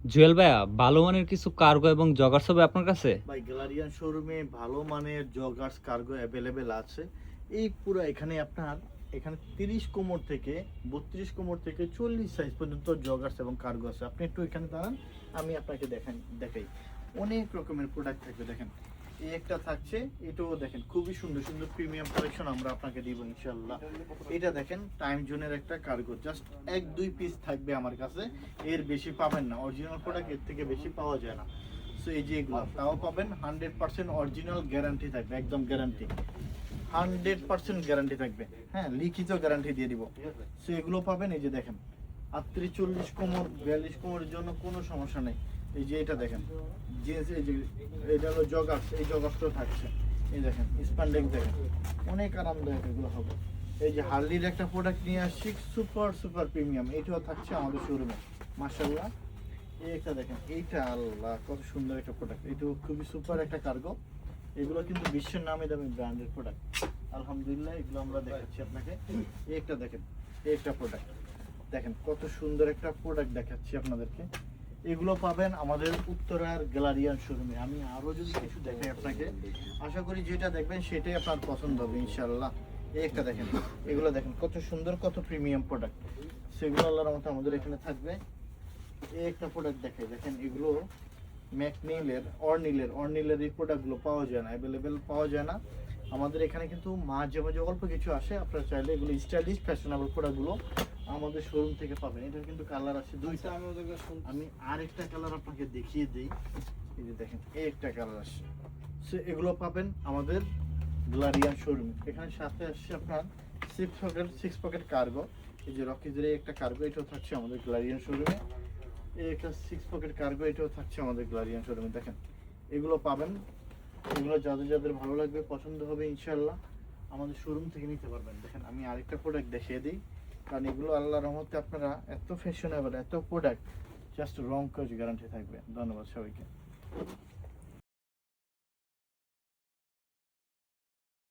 জুয়েল ভাইয়া, ভালো মানের কিছু কার্গো এবং জগার্স হবে আপনার কাছে? ভাই গ্যালারিয়ান শোরুমে ভালো মানের জগার্স কার্গো অ্যাভেলেবেল আছে। এই পুরো এখানে আপনার এখানে 30 কোমর থেকে 32 কোমর থেকে 40 সাইজ পর্যন্ত জগার্স এবং কার্গো আছে। আপনি একটু এখানে দাঁড়ান, আমি আপনাকে দেখাই। অনেক রকমের প্রোডাক্ট থাকবে দেখেন। এই একটা থাকছে, এটাও দেখেন খুবই সুন্দর সুন্দর প্রিমিয়াম কালেকশন আমরা আপনাকে দিব ইনশাআল্লাহ। এটা দেখেন টাইম জোনের একটা কার্গো, জাস্ট 1-2 পিস থাকবে আমার কাছে, এর বেশি পাবেন না। অরিজিনাল প্রোডাক্ট এর থেকে বেশি পাওয়া যায় না। সো এই যে এগুলো তাও পাবেন 100% অরিজিনাল গ্যারান্টি থাকবে, একদম গ্যারান্টি, 100% গ্যারান্টি থাকবে। হ্যাঁ, লিখিত গ্যারান্টি দিয়ে দিব। সো এগুলো পাবেন, এই যে দেখেন 38-40 কোমর 42 কোমরের জন্য কোনো সমস্যা নেই। এই যে এটা দেখেন জিন্স, এই যে এটা হলো জগার্স, এই জগার্সটাও থাকছে। এই দেখেন স্প্যান্ডেক্স দেখেন, অনেক আরামদায়ক এগুলো হবে। এই যে হার্লির একটা প্রোডাক্ট নিয়ে আসছি, সুপার সুপার প্রিমিয়াম, এটাও থাকছে আমাদের শোরুমে মাশাআল্লাহ। এই একটা দেখেন, এইটা আল্লাহ কত সুন্দর একটা প্রোডাক্ট, এটাও খুবই সুপার একটা কার্গো। এগুলো কিন্তু বিশ্বের নামে দামি ব্র্যান্ডের প্রোডাক্ট। আলহামদুলিল্লাহ এগুলো আমরা দেখাচ্ছি আপনাকে। এই একটা দেখেন, এই একটা প্রোডাক্ট দেখেন, কত সুন্দর একটা প্রোডাক্ট দেখাচ্ছি আপনাদেরকে। এগুলো পাবেন আমাদের উত্তরার গ্যালারিয়ান শোরুমে। আমি আরো যদি কিছু দেখাই আপনাকে, আশা করি যেটা দেখবেন সেটাই আপনার পছন্দ হবে ইনশাআল্লাহ। এই একটা দেখেন, এগুলো দেখেন কত সুন্দর, কত প্রিমিয়াম প্রোডাক্ট, সেগুলো আল্লাহর মতো আমাদের এখানে থাকবে। এই একটা প্রোডাক্ট দেখে দেখেন, এগুলো ম্যাকনিলের অর্নিলের এই প্রোডাক্টগুলো পাওয়া যায় না, অ্যাভেলেবেল পাওয়া যায় না আমাদের এখানে, কিন্তু মাঝে মাঝে অল্প কিছু আসে। আপনারা চাইলে এগুলো স্টাইলিশ ফ্যাশনেবল প্রোডাক্টগুলো আমাদের শোরুম থেকে পাবেন। এটার কিন্তু কালার আছে দুইটা, আমি আরেকটা কালার আপনাকে দেখিয়ে দিই। এই যে দেখেন, এই একটা কালার আসছে। সো এগুলো পাবেন আমাদের গ্যালারিয়ান শোরুমে। এখানে সাথে আসছে আপনার সিক্স পকেট কার্গো। এই যে রকিজের একটা কার্গো, এটাও থাকছে আমাদের গ্যালারিয়ান শোরুমে। এই একটা 6 পকেট কার্গো, এটাও থাকছে আমাদের গ্যালারিয়ান শোরুমে। দেখেন এগুলো পাবেন, এগুলো যাদের যাদের ভালো লাগবে, পছন্দ হবে ইনশাআল্লাহ আমাদের শোরুম থেকে নিতে পারবেন। দেখেন আমি আরেকটা প্রোডাক্ট দেখিয়ে দিই, কারণ এগুলো আল্লাহর রহমতে আপনারা এত ফ্যাশনেবল, এত প্রোডাক্ট, জাস্ট রং কাজ গ্যারান্টি থাকবে। ধন্যবাদ সবাইকে।